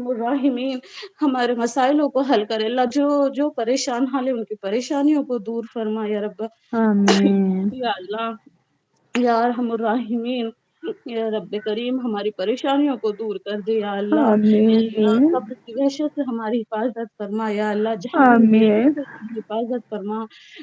ارحم الراحمین ہمارے مسائلوں کو حل کرے اللہ، جو جو پریشان حال ہے ان کی پریشانیوں کو دور فرما یا رب، آمین یا اللہ یا ارحم الراحمین، یا رب کریم ہماری پریشانیوں کو دور کر دے یا اللہ، یا اللہ آمین قبر کی وحشت سے ہماری حفاظت فرما یا اللہ، جہنم کی آمین آگ سے حفاظت فرما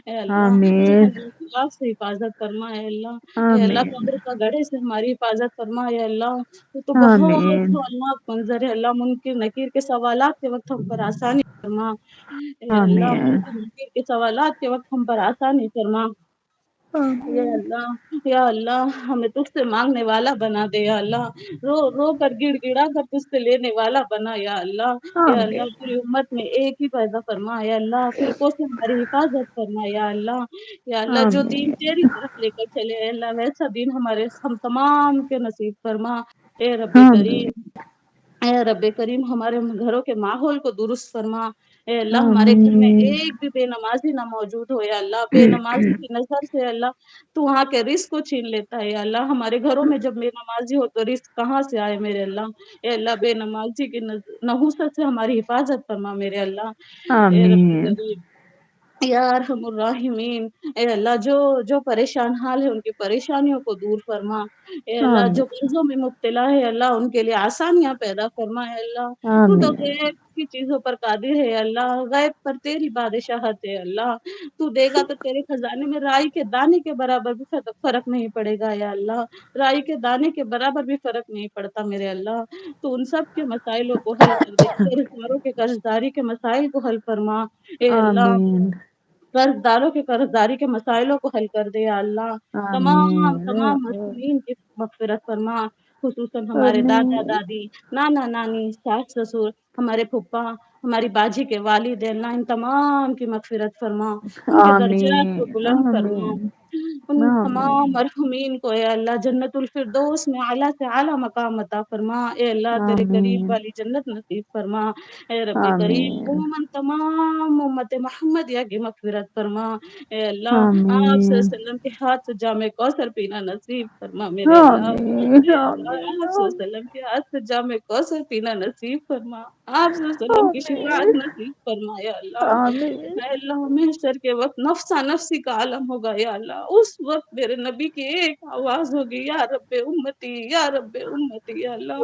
اے اللہ، آمین جہنم کی آگ سے حفاظت فرما اے اللہ، اے اللہ آمین قبر کا گڑھے سے ہماری حفاظت فرما اے اللہ، تو بہت آمین خطرناک منظر ہے اللہ، منکر نکیر کے سوالات کے وقت ہم پر آسانی فرما اے اللہ، آمین منکر نکیر کے سوالات کے وقت ہم پر آسانی فرما یا آمین اللہ، یا اللہ ہمیں تجھ سے مانگنے والا بنا دے یا اللہ، رو رو کر گڑ گڑا کر تجھ سے لینے والا بنا یا اللہ، یا آمین اللہ پوری امت میں ایک ہی پیدا فرما یا اللہ، فرقوں سے ہماری حفاظت فرما یا اللہ، یا اللہ جو دین آمین تیری طرف لے کر چلے اے اللہ ویسا دین ہم تمام کے نصیب فرما اے رب آمین کریم، اے رب کریم ہمارے گھروں کے ماحول کو درست فرما اے اللہ، ہمارے گھر میں آمین ایک بھی بے نمازی نہ موجود ہو یا اللہ، بے نمازی کی نظر سے اللہ تو وہاں کے رزق کو چھین لیتا ہے یا اللہ، ہمارے گھروں میں جب بے نمازی ہو تو رزق کہاں سے آئے میرے اللہ، اے اللہ بے نمازی کی نحوست سے ہماری حفاظت فرما میرے اللہ، اے رب آمین کریم یا ارحم الراحمین، اے اللہ جو جو پریشان حال ہے ان کی پریشانیوں کو دور فرما اے اللہ، جو آمین قرضوں میں مبتلا ہے اللہ ان کے لیے آسانیاں پیدا فرما اے اللہ، تو آمین غیب کی چیزوں پر قادر ہے اللہ، غیب پر تیری بادشاہت ہے اللہ، تو دے گا تو تیرے خزانے میں رائی کے دانے کے برابر بھی فرق نہیں پڑے گا یا اللہ، رائی کے دانے کے برابر بھی فرق نہیں پڑتا میرے اللہ، تو ان سب کے مسائلوں کو حل کر دے، قرض داروں کے قرض داری کے مسائل کو حل فرما اے اللہ، آمین قرض داروں کے قرض داری کے مسائلوں کو حل کر دے یا اللہ، تمام آمین تمام مسلمین کی مغفرت فرما، خصوصاً ہمارے دادا آمین دادی، نانا نانی، ساس سسر، ہمارے پھپھا، ہماری باجی کے والد اللہ ان تمام کی مغفرت فرما، ان کے درجات آمین کو بلند فرما، آمین ان تمام آمین مرحومین کو اے اللہ جنت الفردوس میں اعلیٰ سے اعلیٰ مقام عطا فرما اے اللہ، تیرے قریب آمین والی جنت نصیب فرما اے رب کریم، آمین عموماً تمام امت محمدیہ کی مغفرت فرما اے اللہ، آپ صلی اللہ آمین علیہ وسلم کے ہاتھ سے جام کوثر پینا نصیب فرما میرے اللہ، آمین اے اللہ آمین آپ صلی اللہ علیہ وسلم کے ہاتھ سے جام کوثر پینا نصیب فرما، آپ صلی اللہ علیہ وسلم کی شفاعت نصیب فرما یا اللہ، آمین اے اللہ محشر کے وقت نفسا نفسی کا عالم ہوگا یا اللہ، اس وقت میرے نبی کی ایک آواز ہوگی یا رب امتی یا رب امتی یا اللہ،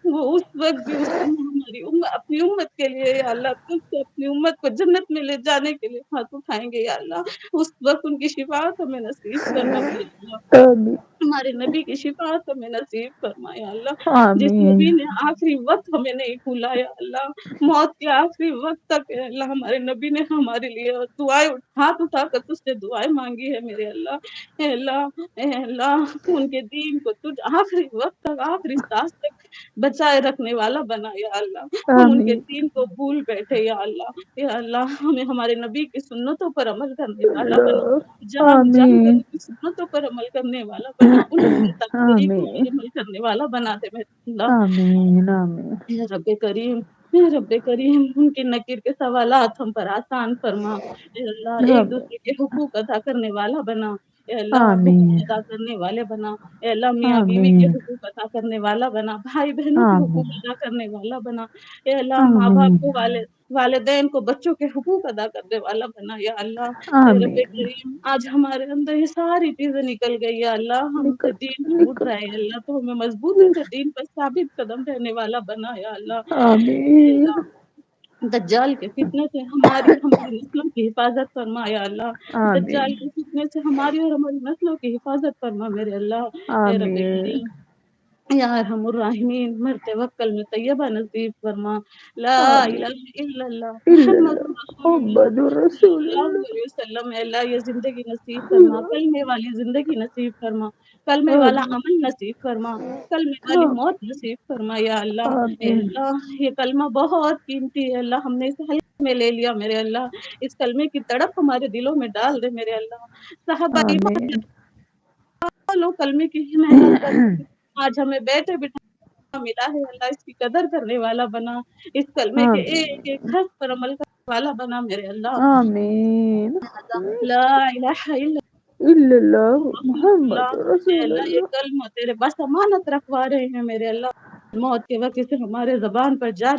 وہ اس وقت بھی اس ہماری اپنی امت کے لیے یا اللہ تجھ سے اپنی امت کو جنت میں لے جانے کے لیے ہاتھ اٹھائیں گے یا اللہ، اس وقت ان کی شفاعت ہمیں نصیب فرما یا اللہ، آمین ہمارے نبی کی شفاعت ہمیں نصیب فرما یا اللہ، جس آمین نبی نے آخری وقت ہمیں نہیں بھولا یا اللہ، موت کے آخری وقت تک اے اللہ ہمارے نبی نے ہمارے لیے دعائیں ہاتھ اٹھا کر تجھ سے دعائیں مانگی ہے میرے اللہ، اے اللہ اے اللہ تو ان کے دین کو تجھ آخری وقت تک آخری سانس تک بچائے رکھنے والا بنا یا اللہ، ہم ان کے آمین دین کو بھول بیٹھے یا اللہ، یا اللہ ہمیں ہمارے نبی کی سنتوں پر عمل کرنے والا بنا، اللہ جان جان کر آمین ان کی سنتوں پر عمل کرنے والا بنا، ان کے طریقوں آمین پر عمل کرنے والا بنا دے میرے اللہ، آمین آمین یا رب کریم یا رب کریم ان کی نکیر کے سوالات ہم پر آسان فرما اے اللہ، ایک آمین دوسرے کے حقوق ادا کرنے والا بنا اے اللہ، حقوق آمین ادا کرنے والے بنا اے اللہ، میاں بیوی کے آمین حقوق ادا کرنے والا بنا، بھائی بہنوں کے حقوق آمین ادا کرنے والا بنا اے اللہ، ماں باپ آمین کو والدین کو بچوں کے حقوق ادا کرنے والا بنا یا اللہ، اے رب آمین کریم آج ہمارے اندر یہ ساری چیزیں نکل گئی یا اللہ، ہم سے نکل دین چھوٹ نکل رہا ہے اللہ، تو ہمیں مضبوطی سے دین پر ثابت قدم رہنے والا بنا یا اللہ، اے آمین اللہ دجال کے فتنے سے ہماری اور ہماری نسلوں کی حفاظت فرما یا اللہ، آمین دجال کے فتنے سے ہماری اور ہماری نسلوں کی حفاظت فرما میرے اللہ، اے رب آمین کریم یا ارحم الراحمین مرتے وقت کلمہ طیبہ نصیب فرما، لا الہ آمین الا اللہ الا محمد اللہ رسول اللہ محمد صلی رسول اللہ اللہ علیہ وسلم، اے اللہ یہ زندگی نصیب فرما، کلمے والی زندگی نصیب فرما، کلمے والا آمین عمل نصیب فرما، کلمے والی موت نصیب فرما یا اللہ، اے آمین اللہ یہ کلمہ بہت قیمتی ہے اللہ، ہم نے اسے ہلکے میں لے لیا میرے اللہ، اس کلمے کی تڑپ ہمارے دلوں میں ڈال دے میرے اللہ، صحابہ آمین لوگ کلمے کی ہی محنت کرتے ہیں، آج ہمیں بیٹھے بٹھائے ملا ہے اللہ، اس کی قدر کرنے والا بنا، اس کلمے کے ایک آمین ایک حرف پر عمل کرنے والا بنا میرے اللہ، آمین لا الہ الا الا اللہ اللہ، محمد اے رسول اللہ یہ اللہ کلمہ تیرے بس امانت رکھوا رہے ہیں میرے اللہ، موت کے وقت سے ہمارے زبان پر جاری